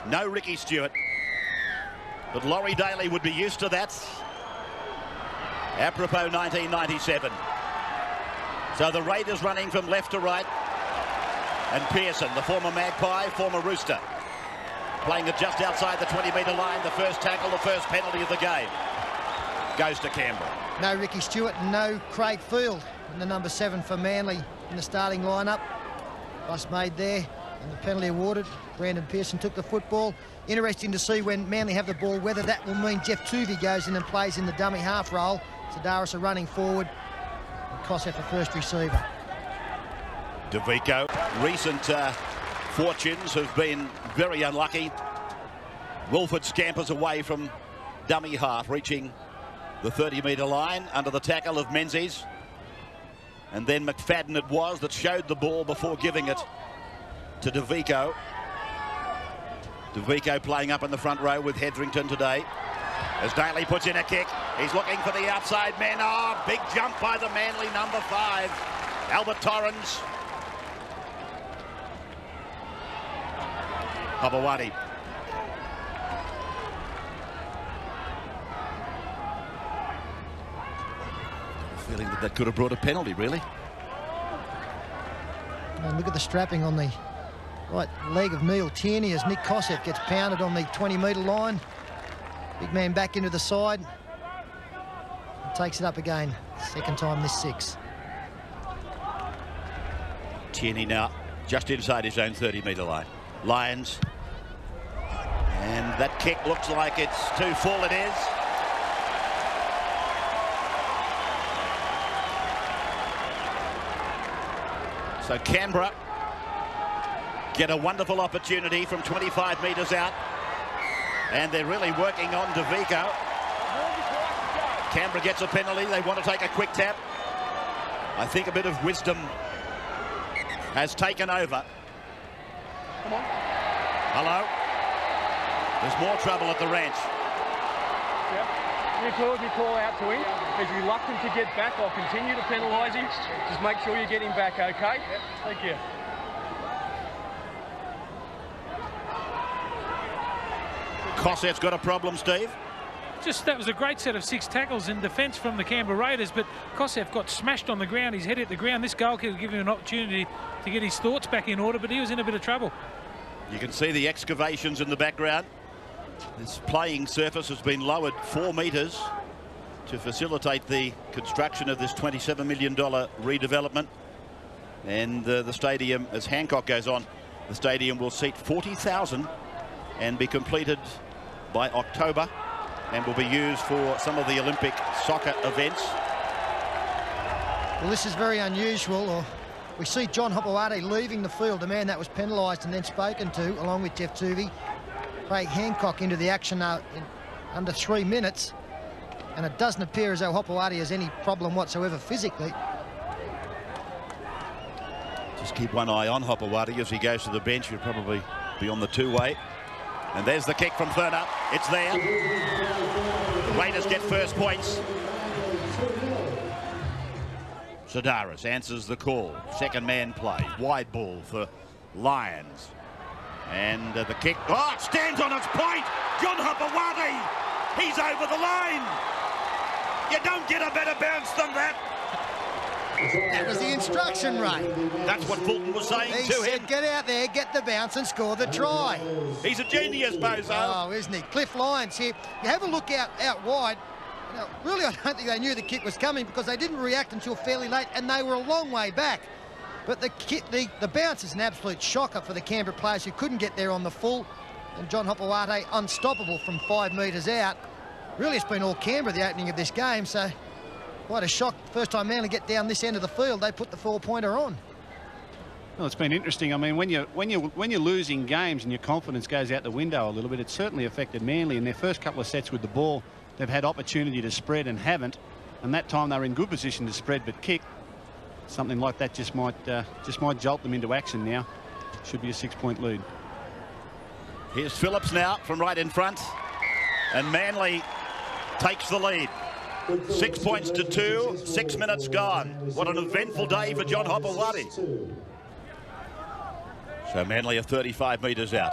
No Ricky Stewart. But Laurie Daly would be used to that. Apropos 1997. So the Raiders running from left to right. And Pearson, the former Magpie, former Rooster, playing it just outside the 20-metre line. The first tackle, the first penalty of the game goes to Canberra. No Ricky Stewart, no Craig Field in the number 7 for Manly in the starting lineup. Bust made there and the penalty awarded. Brandon Pearson took the football. Interesting to see when Manly have the ball whether that will mean Jeff Tuvey goes in and plays in the dummy half role. Sedaris are running forward. And Kosef the first receiver. DeVico, recent fortunes have been very unlucky. Wilford scampers away from dummy half, reaching the 30-metre line under the tackle of Menzies. And then McFadden it was that showed the ball before giving it to DeVico. DeVico playing up in the front row with Hedrington today. As Daly puts in a kick, he's looking for the outside man. Oh, big jump by the Manly number 5, Albert Torrens. Hopewadi. Feeling that could have brought a penalty, really. And look at the strapping on the right leg of Neil Tierney as Nick Kosef gets pounded on the 20-metre line. Big man back into the side. And takes it up again. Second time this 6. Tierney now just inside his own 30-metre line. Lions. And that kick looks like it's too full. It is. So Canberra get a wonderful opportunity from 25 metres out. And they're really working on DeVico. Canberra gets a penalty. They want to take a quick tap. I think a bit of wisdom has taken over. Come on. Hello? There's more trouble at the ranch. Yep. You call out to him. He's reluctant to get back. I'll continue to penalise him. Just make sure you get him back, okay? Yep. Thank you. Kosef's got a problem, Steve. That was a great set of 6 tackles in defence from the Canberra Raiders, but Kosef got smashed on the ground. His head hit the ground. This goal could give him an opportunity to get his thoughts back in order, but he was in a bit of trouble. You can see the excavations in the background. This playing surface has been lowered 4 metres to facilitate the construction of this $27 million redevelopment. And the stadium, as Hancock goes on, the stadium will seat 40,000 and be completed by October and will be used for some of the Olympic soccer events. Well, this is very unusual. We see John Hopewadi leaving the field, a man that was penalised and then spoken to, along with Jeff Tuvey. Craig Hancock into the action in under 3 minutes. And it doesn't appear as though Hopewadi has any problem whatsoever physically. Just keep one eye on Hopewadi as he goes to the bench. He'll probably be on the 2-way. And there's the kick from Furner. It's there. The Raiders get first points. Sedaris answers the call. Second man play. Wide ball for Lions. And the kick. Oh, it stands on its point. John Hopewadi. He's over the line. You don't get a better bounce than that. That was the instruction, Ray. That's what Fulton was saying he to said, him. Get out there, get the bounce and score the try. He's a genius, Bozo. Oh, isn't he? Cliff Lyons here. You have a look out wide. Now, really, I don't think they knew the kick was coming because they didn't react until fairly late and they were a long way back. But the bounce is an absolute shocker for the Canberra players who couldn't get there on the full. And John Hopewadi unstoppable from 5 metres out. Really, it's been all Canberra the opening of this game, so quite a shock. First time Manly get down this end of the field, they put the 4-pointer on. Well, it's been interesting. I mean, when you're losing games and your confidence goes out the window a little bit, it's certainly affected Manly in their first couple of sets with the ball. They've had opportunity to spread and haven't, and that time they were in good position to spread but kick. Something like that just might jolt them into action now. Should be a 6-point lead. Here's Phillips now from right in front, and Manly takes the lead. 6 points to 2, 6 minutes gone. What an eventful day for John Hopewadi. So Manly are 35 metres out.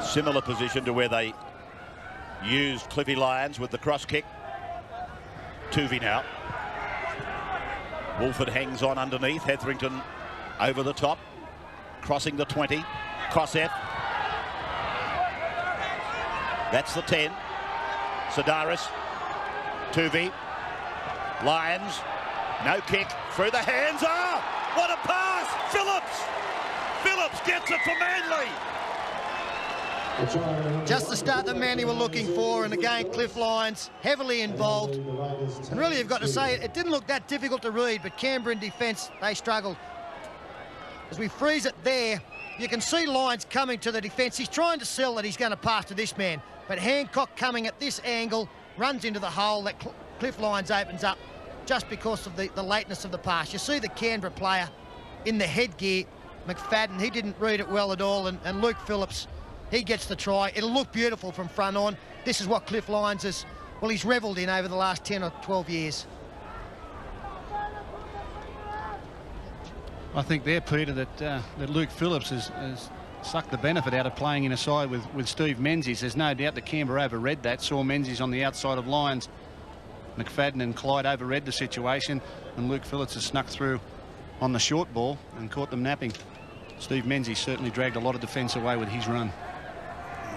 Similar position to where they used Cliffy Lyons with the cross kick. Tuvey now. Wolford hangs on underneath. Hetherington over the top. Crossing the 20. Kosef. That's the 10. Sidaris. Tuvey. Lyons. No kick. Through the hands. Ah! What a pass! Phillips gets it for Manly. Just the start that Manly were looking for, and again Cliff Lyons heavily involved. And really you've got to say it didn't look that difficult to read, but Canberra in defence, they struggled. As we freeze it there, you can see Lyons coming to the defence. He's trying to sell that he's going to pass to this man, but Hancock coming at this angle runs into the hole that Cliff Lyons opens up just because of the lateness of the pass. You see the Canberra player in the headgear, McFadden, he didn't read it well at all, and Luke Phillips, he gets the try. It'll look beautiful from front on. This is what Cliff Lyons has, well, he's revelled in over the last 10 or 12 years. I think there, Peter, that Luke Phillips has sucked the benefit out of playing in a side with Steve Menzies. There's no doubt that Canberra overread that, saw Menzies on the outside of Lyons. McFadden and Clyde overread the situation, and Luke Phillips has snuck through on the short ball and caught them napping. Steve Menzies certainly dragged a lot of defence away with his run.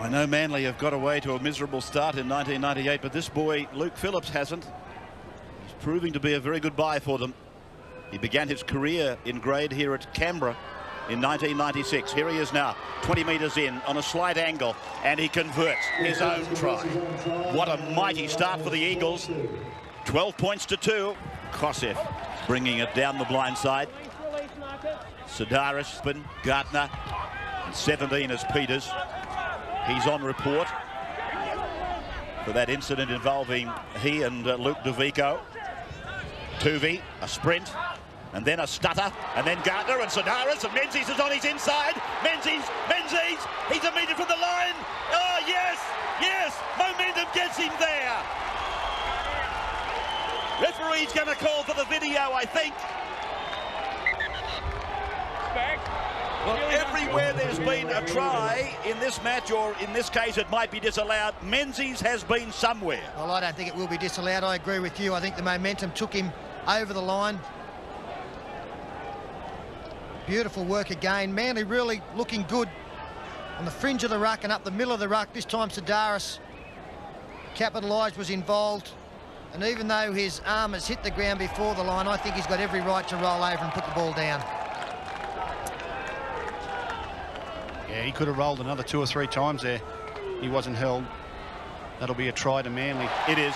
I know Manly have got away to a miserable start in 1998, but this boy, Luke Phillips, hasn't. He's proving to be a very good buy for them. He began his career in grade here at Canberra in 1996. Here he is now, 20 metres in on a slight angle, and he converts his own try. What a mighty start for the Eagles. 12 points to 2. Kosef bringing it down the blind side. Sidaris, Gardner, and 17 is Peters. He's on report for that incident involving he and Luke DeVico. Tuvey, a sprint, and then a stutter, and then Gardner and Sidaris, and Menzies is on his inside. Menzies, he's a metre from the line. Oh, yes, momentum gets him there. Referee's going to call for the video, I think. Well, everywhere there's been a try in this match, or in this case it might be disallowed, Menzies has been somewhere. Well, I don't think it will be disallowed. I agree with you. I think the momentum took him over the line. Beautiful work again. Manly really looking good on the fringe of the ruck and up the middle of the ruck. This time Sidaris capitalised, was involved. And even though his arm has hit the ground before the line, I think he's got every right to roll over and put the ball down. Yeah, he could have rolled another 2 or 3 times there. He wasn't held. That'll be a try to Manly. It is.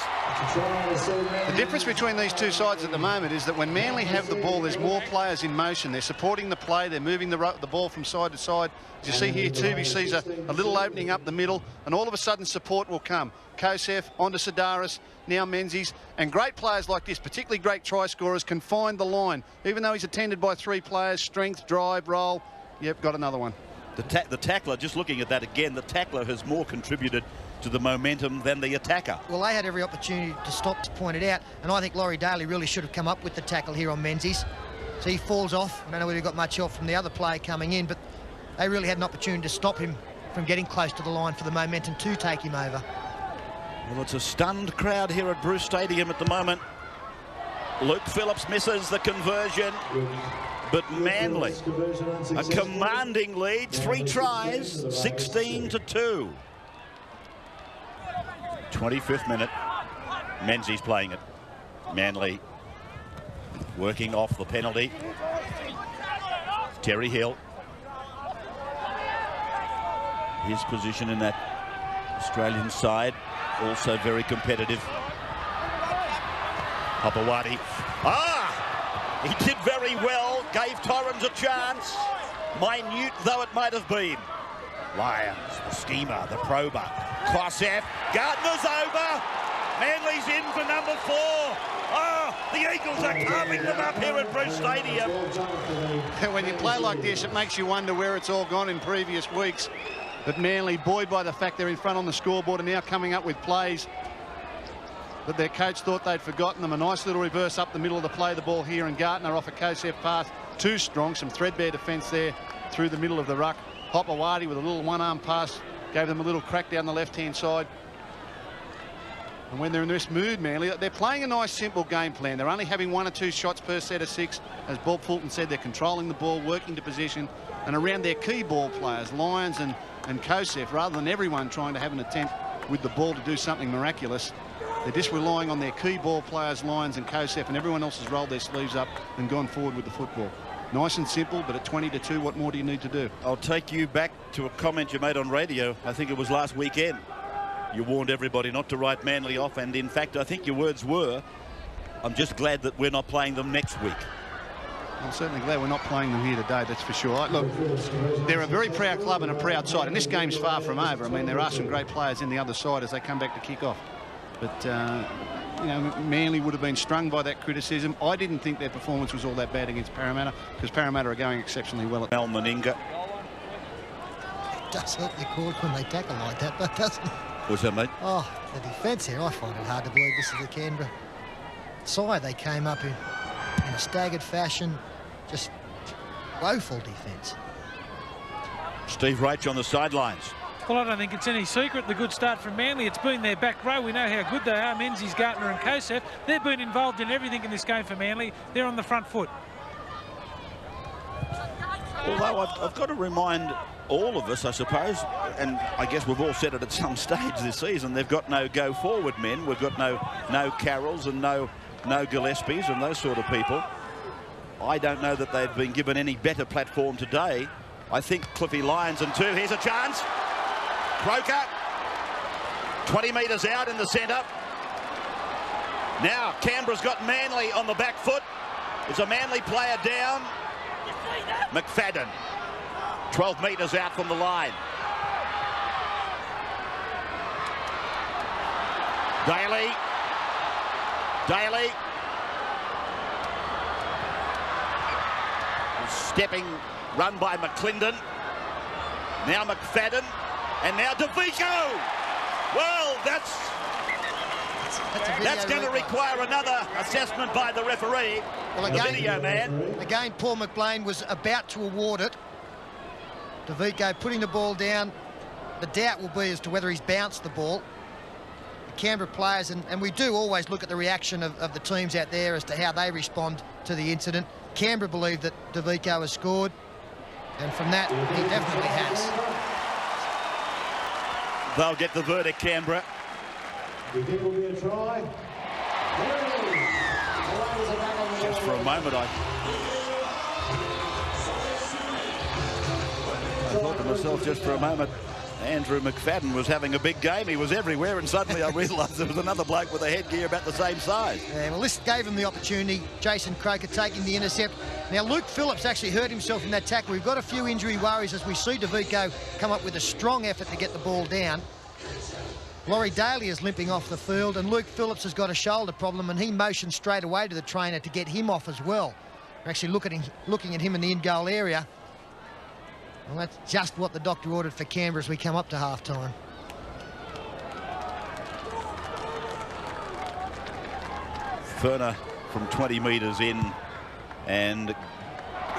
The difference between these two sides at the moment is that when Manly have the ball, there's more players in motion. They're supporting the play. They're moving the ball from side to side. As you see here, Tuvey sees a little opening up the middle, and all of a sudden support will come. Kosef onto Sidaris, now Menzies, and great players like this, particularly great try scorers, can find the line. Even though he's attended by 3 players, strength, drive, roll. Yep, got another one. The tackler, just looking at that again, the tackler has more contributed to the momentum than the attacker. Well, they had every opportunity to stop, to point it out, and I think Laurie Daly really should have come up with the tackle here on Menzies. So he falls off. I don't know whether he got much help from the other player coming in, but they really had an opportunity to stop him from getting close to the line for the momentum to take him over. Well, it's a stunned crowd here at Bruce Stadium at the moment. Luke Phillips misses the conversion. But Manly, a commanding lead, 3 tries, 16-2. 25th minute, Menzies playing it. Manly working off the penalty. Terry Hill. His position in that Australian side, also very competitive. Hopewadi. He did very well, gave Torrens a chance, minute though it might have been. Lyons, the schemer, the prober, Kosef, Gardner's over, Manly's in for number 4. Oh, the Eagles are carving them up here at Bruce Stadium. When you play like this, it makes you wonder where it's all gone in previous weeks. But Manly, buoyed by the fact they're in front on the scoreboard, are now coming up with plays that their coach thought they'd forgotten them. A nice little reverse up the middle of the play, the ball here, and Gardner off a Kosef pass. Too strong, some threadbare defence there through the middle of the ruck. Hopewadi with a little one-arm pass Gave them a little crack down the left-hand side. And when they're in this mood, Manly, they're playing a nice, simple game plan. They're only having 1 or 2 shots per set of 6. As Bob Fulton said, they're controlling the ball, working to position, and around their key ball players, Lyons and Kosef, rather than everyone trying to have an attempt with the ball to do something miraculous. They're just relying on their key ball players, Lyons and Kosef, and everyone else has rolled their sleeves up and gone forward with the football. Nice and simple, but at 20-2, what more do you need to do? I'll take you back to a comment you made on radio. I think it was last weekend. You warned everybody not to write Manly off, and in fact, I think your words were, I'm just glad that we're not playing them next week. I'm certainly glad we're not playing them here today, that's for sure. Look, they're a very proud club and a proud side, and this game's far from over. I mean, there are some great players in the other side as they come back to kick off. But, you know, Manly would have been strung by that criticism. I didn't think their performance was all that bad against Parramatta, because Parramatta are going exceptionally well. Mal Meninga. It does help your cause when they tackle like that, but doesn't it? What's that, mate? Oh, the defence here, I find it hard to believe this is the Canberra side. They came up in a staggered fashion, just woeful defence. Steve Roach on the sidelines. Well, I don't think it's any secret the good start from Manly. It's been their back row. We know how good they are. Menzies, Gartner and Kosef. They've been involved in everything in this game for Manly. They're on the front foot. Although I've got to remind all of us, I suppose, and I guess we've all said it at some stage this season, they've got no go-forward men. We've got no Carrolls and no Gillespies and those sort of people. I don't know that they've been given any better platform today. I think Cliffy Lyons and 2. Here's a chance. Croker, 20 metres out in the centre. Now Canberra's got Manly on the back foot. There's a Manly player down. McFadden, 12 metres out from the line. Daly. Stepping run by McClendon. Now McFadden. And now DeVico. Well, that's going to require another assessment by the referee. Well, again, the video man. Again, Paul McLean was about to award it. DeVico putting the ball down. The doubt will be as to whether he's bounced the ball. The Canberra players, and we do always look at the reaction of the teams out there as to how they respond to the incident. Canberra believe that DeVico has scored, and from that, he definitely has. They'll get the verdict, Canberra. You think will be a try? Just for a moment, I thought to myself just for a moment, Andrew McFadden was having a big game. He was everywhere, and suddenly I realised there was another bloke with a headgear about the same size. Yeah, well, this gave him the opportunity. Jason Croker taking the intercept. Now, Luke Phillips actually hurt himself in that tackle. We've got a few injury worries as we see DeVico come up with a strong effort to get the ball down. Laurie Daly is limping off the field, and Luke Phillips has got a shoulder problem, and he motioned straight away to the trainer to get him off as well. We're actually looking at him in the in-goal area. Well, that's just what the doctor ordered for Canberra as we come up to half-time. Ferner from 20 metres in, and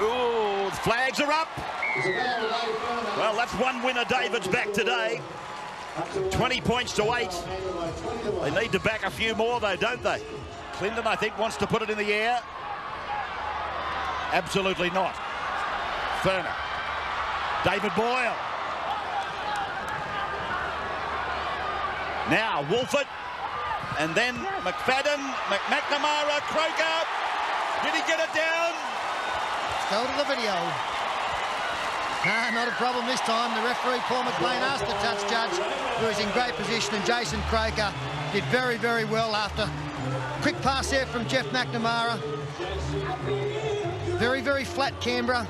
ooh, the flags are up. Well, that's one winner David's back today. 20 points to 8. They need to back a few more though, don't they? Clinton, I think, wants to put it in the air. Absolutely not. Ferner. David Boyle. Now Wolford. And then McFadden, McNamara, Croker. Did he get it down? Go to the video. Not a problem this time. The referee, Paul McLean, asked the touch judge, who is in great position, and Jason Croker did very, very well after. Quick pass there from Jeff McNamara. Very, very flat Canberra.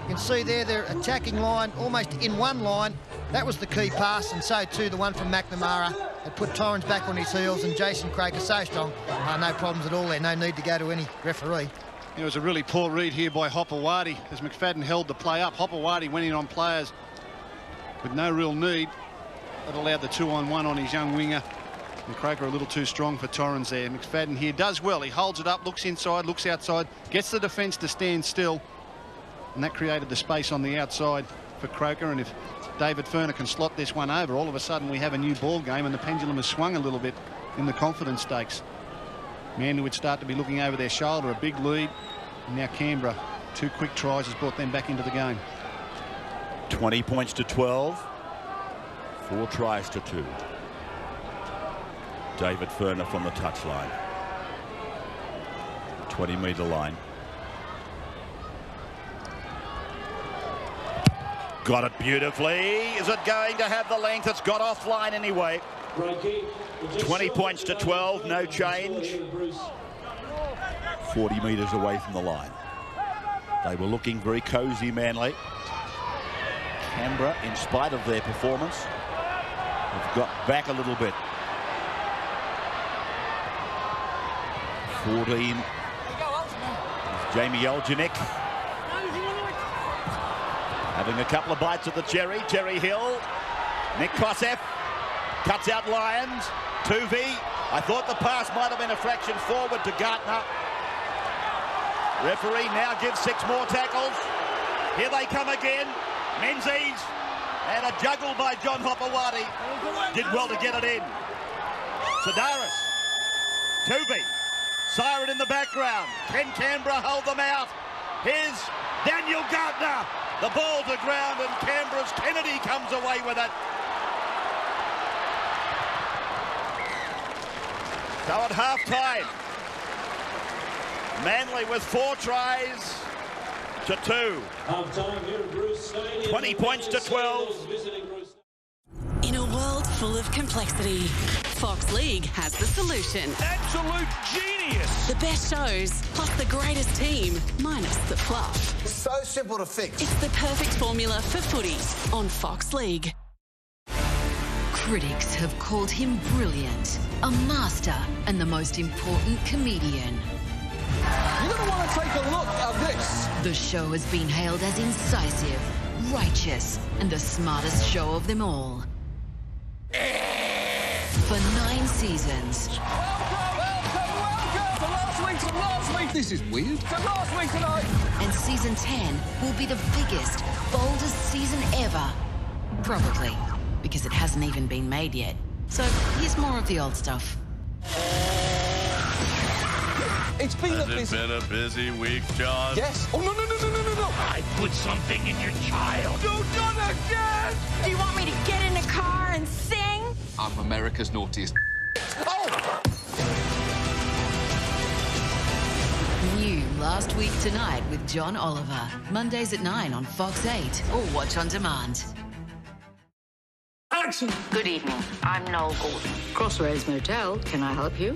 You can see there their attacking line almost in one line. That was the key pass, and so too the one from McNamara. It put Torrens back on his heels, and Jason Croker so strong. No problems at all there. No need to go to any referee. It was a really poor read here by Hopewadi as McFadden held the play up. Hopewadi went in on players with no real need. That allowed the 2-on-1 on his young winger. And Croker a little too strong for Torrens there. McFadden here does well. He holds it up, looks inside, looks outside, gets the defence to stand still. And that created the space on the outside for Croker. And if David Furner can slot this one over, all of a sudden we have a new ball game and the pendulum has swung a little bit in the confidence stakes. Manly would start to be looking over their shoulder, a big lead. And now Canberra, 2 quick tries has brought them back into the game. 20 points to 12. 4 tries to 2. David Furner from the touchline. 20-metre line. Got it beautifully. Is it going to have the length? It's got offline anyway. 20 points to 12, no change. 40 metres away from the line. They were looking very cosy, Manly. Canberra, in spite of their performance, have got back a little bit. 14. Jamie Oljanik having a couple of bites at the cherry. Jerry Hill. Nick Kosef cuts out Lyons. Tuvey. I thought the pass might have been a fraction forward to Gartner. Referee now gives 6 more tackles. Here they come again. Menzies. And a juggle by John Hopewadi. Did well to get it in. Sedaris. Tuvey. Siren in the background. Can Canberra hold them out? Here's Daniel Gartner. The ball to ground and Canberra's Kennedy comes away with it. So at half-time, Manly with 4 tries to 2. 20 points to 12. In a world full of complexity, Fox League has the solution. Absolute genius! The best shows, plus the greatest team, minus the fluff. So simple to fix. It's the perfect formula for footy on Fox League. Critics have called him brilliant, a master, and the most important comedian. You're going to want to take a look at this. The show has been hailed as incisive, righteous, and the smartest show of them all. For 9 seasons. Welcome! To last week. This is weird. To last week tonight. And season 10 will be the biggest, boldest season ever. Probably, because it hasn't even been made yet. So here's more of the old stuff. It's been Has it been a busy week, John? Yes. Oh, no. I put something in your child. You've done it again! Do you want me to get in a car and sing? I'm America's naughtiest. Oh! New last week tonight with John Oliver. Mondays at 9 on Fox 8 or watch on demand. Action! Good evening. I'm Noel Gordon. Crossroads Motel. Can I help you?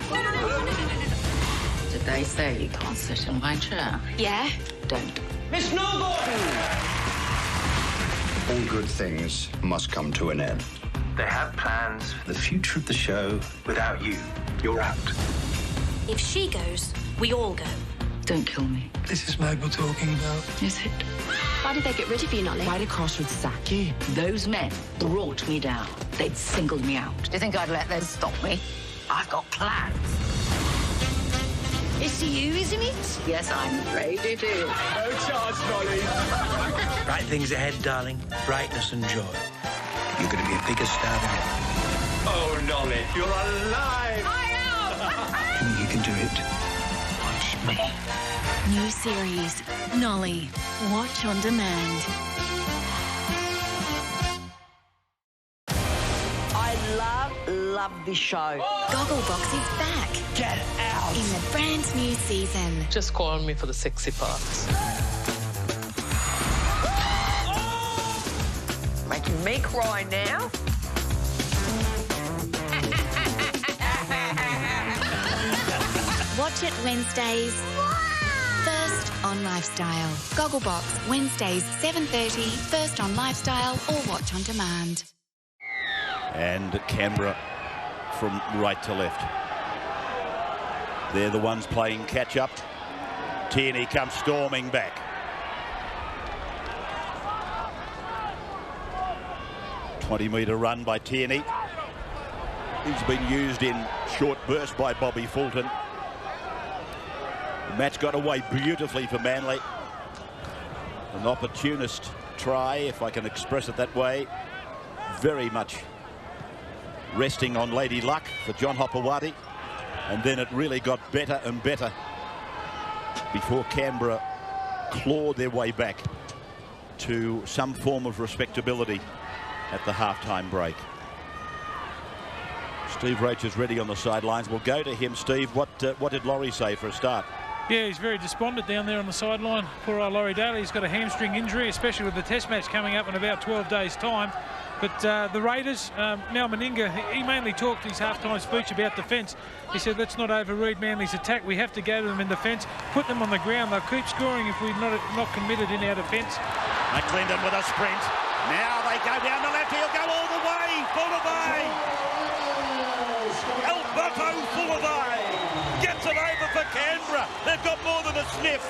Did they say you can't sit in my chair? Yeah. Don't. Miss Noel Gordon! All good things must come to an end. They have plans for the future of the show. Without you, you're out. If she goes, we all go. Don't kill me. This is Meg we're talking about. Is it? Why did they get rid of you, Nolly? Why did Crossroads sack you? Those men brought me down. They'd singled me out. Do you think I'd let them stop me? I've got plans. It's you, isn't it? Yes, I'm afraid it is. No charge, Nolly. Bright things ahead, darling. Brightness and joy. You're going to be a bigger star than ever. Oh, Nolly, you're alive! I am! You can do it. Watch me. New series, Nolly. Watch on demand. I love this show. Gogglebox is back. Get out! In the brand new season. Just call me for the sexy parts. Making me cry now. Watch it Wednesdays. First on Lifestyle. Gogglebox, Wednesdays, 7:30. First on Lifestyle or watch on demand. And Canberra from right to left. They're the ones playing catch-up. Tierney comes storming back. "20-metre run by Tierney. He's been used in short bursts by Bobby Fulton. The match got away beautifully for Manly. An opportunist try, if I can express it that way. very much resting on Lady Luck for John Hopewadi, and then it really got better and better before Canberra clawed their way back to some form of respectability at the halftime break. Steve Roach is ready on the sidelines. We'll go to him. Steve, what did Laurie say for a start? Yeah, he's very despondent down there on the sideline. Poor Laurie Daly, he's got a hamstring injury, especially with the test match coming up in about 12 days' time. But the Raiders, Mal Meninga, he mainly talked his halftime speech about defence. He said, let's not overread Manly's attack. We have to go to them in defence, put them on the ground. They'll keep scoring if we're not committed in our defence. McClendon with a sprint. Now they go down the left. He'll go all the way. Fullerby. Alberto Fullerby gets it over for Canberra. They've got more than a sniff.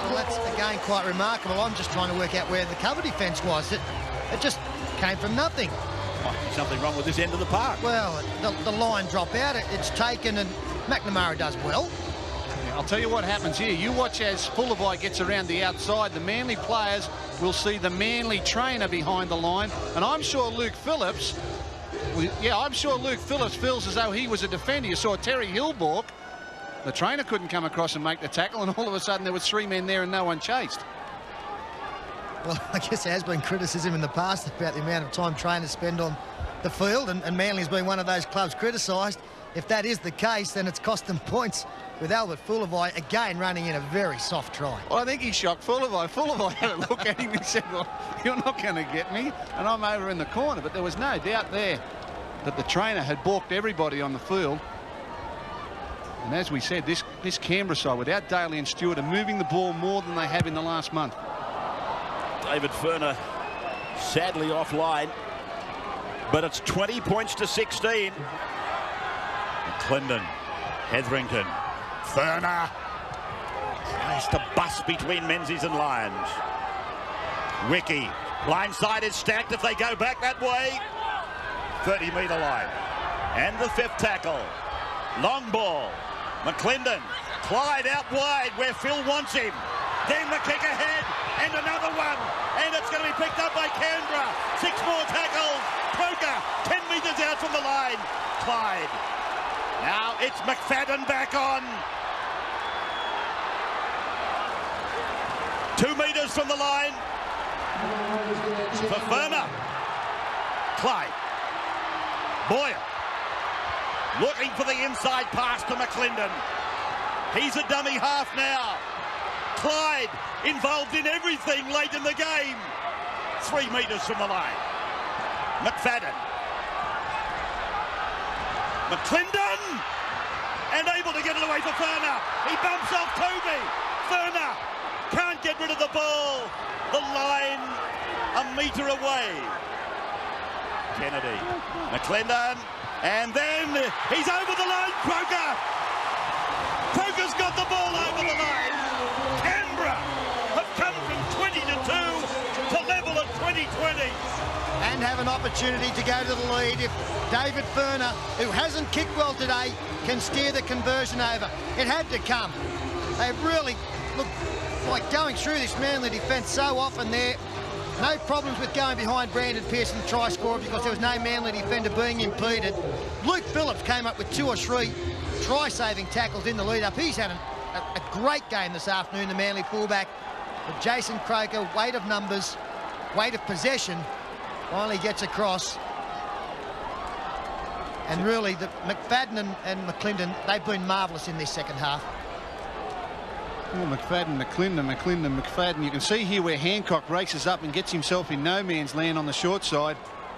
Well, that's again quite remarkable. I'm just trying to work out where the cover defence was. It just came from nothing. Might be something wrong with this end of the park. Well, the line drop out. It's taken, and McNamara does well. I'll tell you what happens here. You watch as Fullerby gets around the outside. The Manly players will see the Manly trainer behind the line. And I'm sure Luke Phillips, feels as though he was a defender. You saw Terry Hilbork. The trainer couldn't come across and make the tackle, and all of a sudden there was 3 men there and no one chased. Well, I guess there has been criticism in the past about the amount of time trainers spend on the field, and Manly's been one of those clubs criticised. If that is the case, then it's cost them points, with Albert Fullerby again running in a very soft try. Well, I think he shocked Fullerby. Fullerby had a look at him and said, well, you're not going to get me, and I'm over in the corner. But there was no doubt there that the trainer had balked everybody on the field. And as we said, this Canberra side, without Daly and Stewart, are moving the ball more than they have in the last month. David Furner sadly offline, but it's 20 points to 16. McClendon, Hetherington, Furner tries to bust between Menzies and Lyons. Wiki, blindside is stacked if they go back that way. 30-metre line, and the 5th tackle. Long ball. McClendon, Clyde out wide where Phil wants him. Then the kick ahead, and another one, and it's going to be picked up by Canberra. 6 more tackles. Croker, 10 metres out from the line. Clyde. Now it's McFadden back on. 2 metres from the line. For Furner. Clyde. Boyle. Looking for the inside pass to McClendon. He's a dummy half now. Clyde involved in everything late in the game. 3 metres from the line. McFadden. McClendon! And able to get it away for Furner. He bumps off Toby. Furner can't get rid of the ball. The line a metre away. Kennedy. McClendon. And then he's over the line. Croker. Croker's got the ball over the line. Canberra have come from 20-2 to level at 20-20. And have an opportunity to go to the lead if David Furner, who hasn't kicked well today, can steer the conversion over. It had to come. They've really looked like going through this Manly defence so often there. No problems with going behind Brandon Pearson, the try scorer, because there was no Manly defender being impeded. Luke Phillips came up with 2 or 3 try-saving tackles in the lead-up. He's had a great game this afternoon, the Manly fullback. But Jason Croker, weight of numbers, weight of possession, finally gets across. And really, the McFadden and McClendon, they've been marvellous in this second half. Well, McFadden, McFadden. You can see here where Hancock races up and gets himself in no man's land on the short side.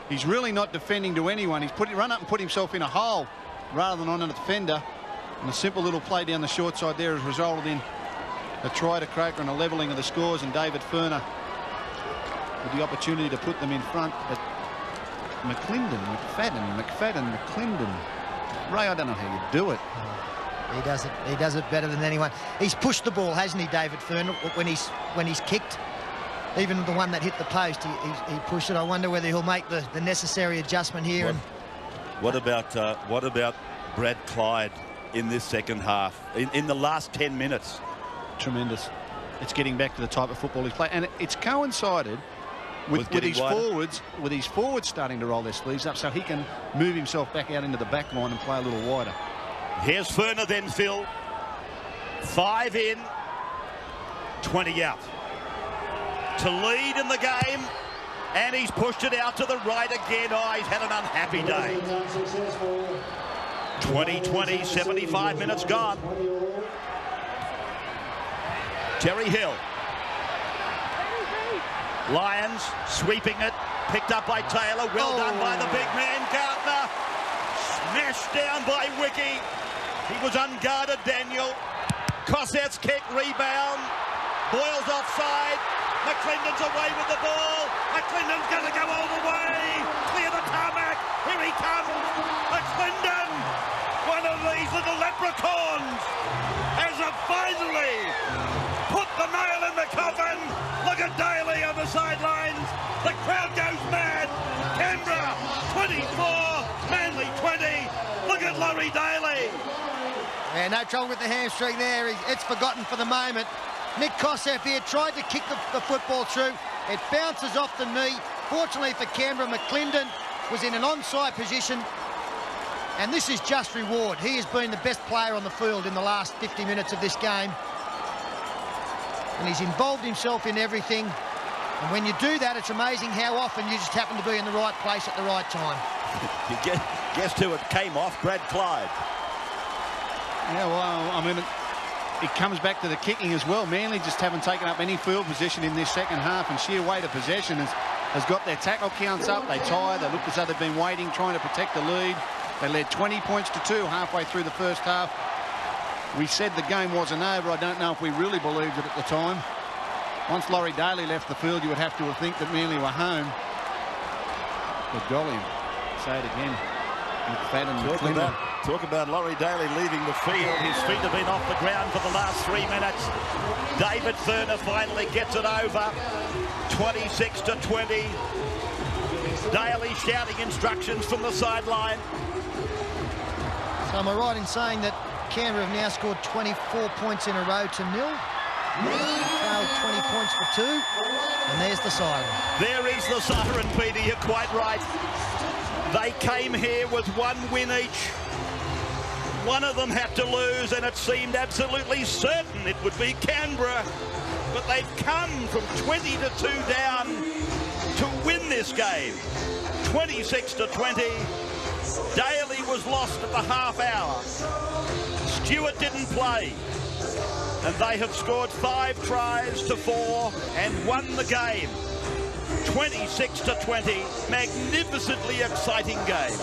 He's really not defending to anyone. He's run up and put himself in a hole rather than on a defender. And a simple little play down the short side there has resulted in a try to Croker and a levelling of the scores, and David Furner with the opportunity to put them in front. But McClendon, McFadden. Ray, I don't know how you do it. He does it better than anyone. He's pushed the ball, hasn't he, David Furner, when he's kicked? Even the one that hit the post, he pushed it. I wonder whether he'll make the necessary adjustment here. What about Brad Clyde in this second half, in the last 10 minutes? Tremendous. It's getting back to the type of football he's playing, and it's coincided with his forwards starting to roll their sleeves up so he can move himself back out into the back line and play a little wider. Here's Ferner then, Phil. 5 in, 20 out. To lead in the game, and he's pushed it out to the right again. Oh, he's had an unhappy day. 20-20, 75 minutes gone. Terry Hill. Lions sweeping it, picked up by Taylor. Well done by the big man, Gardner. Smashed down by Wiki. He was unguarded, Daniel. Cosseff's kick, rebound. Boyle's offside. McClendon's away with the ball. McClendon's going to go all the way. Clear the tarmac. Here he comes. McClendon, one of these little leprechauns, has finally put the nail in the coffin. Look at Daly on the sidelines. The crowd goes mad. Canberra 24, Manly 20. Look at Laurie Daly. Yeah, no trouble with the hamstring there. It's forgotten for the moment. Nick Kosseff here tried to kick the football through. It bounces off the knee. Fortunately for Canberra, McClendon was in an onside position. And this is just reward. He has been the best player on the field in the last 50 minutes of this game. And he's involved himself in everything. And when you do that, it's amazing how often you just happen to be in the right place at the right time. You guessed who it came off? Brad Clyde. Yeah, well, I mean, it comes back to the kicking as well. Manly just haven't taken up any field position in this second half, and sheer weight of possession has got their tackle counts up. They tie. They look as though they've been waiting, trying to protect the lead. They led 20 points to 2 halfway through the first half. We said the game wasn't over. I don't know if we really believed it at the time. Once Laurie Daly left the field, you would have to think that Manly were home. But golly, say it again. McFadden, Talk about Laurie Daly leaving the field. His feet have been off the ground for the last 3 minutes. David Ferner finally gets it over. 26-20. Daly shouting instructions from the sideline. So am I right in saying that Canberra have now scored 24 points in a row to 0? Trailed 20 points for 2. And there's the siren. There is the siren, Peter. You're quite right. They came here with 1 win each. One of them had to lose, and it seemed absolutely certain it would be Canberra. But they've come from 20-2 down to win this game. 26-20. Daly was lost at the half hour. Stewart didn't play. And they have scored 5 tries to 4 and won the game. 26-20. Magnificently exciting game.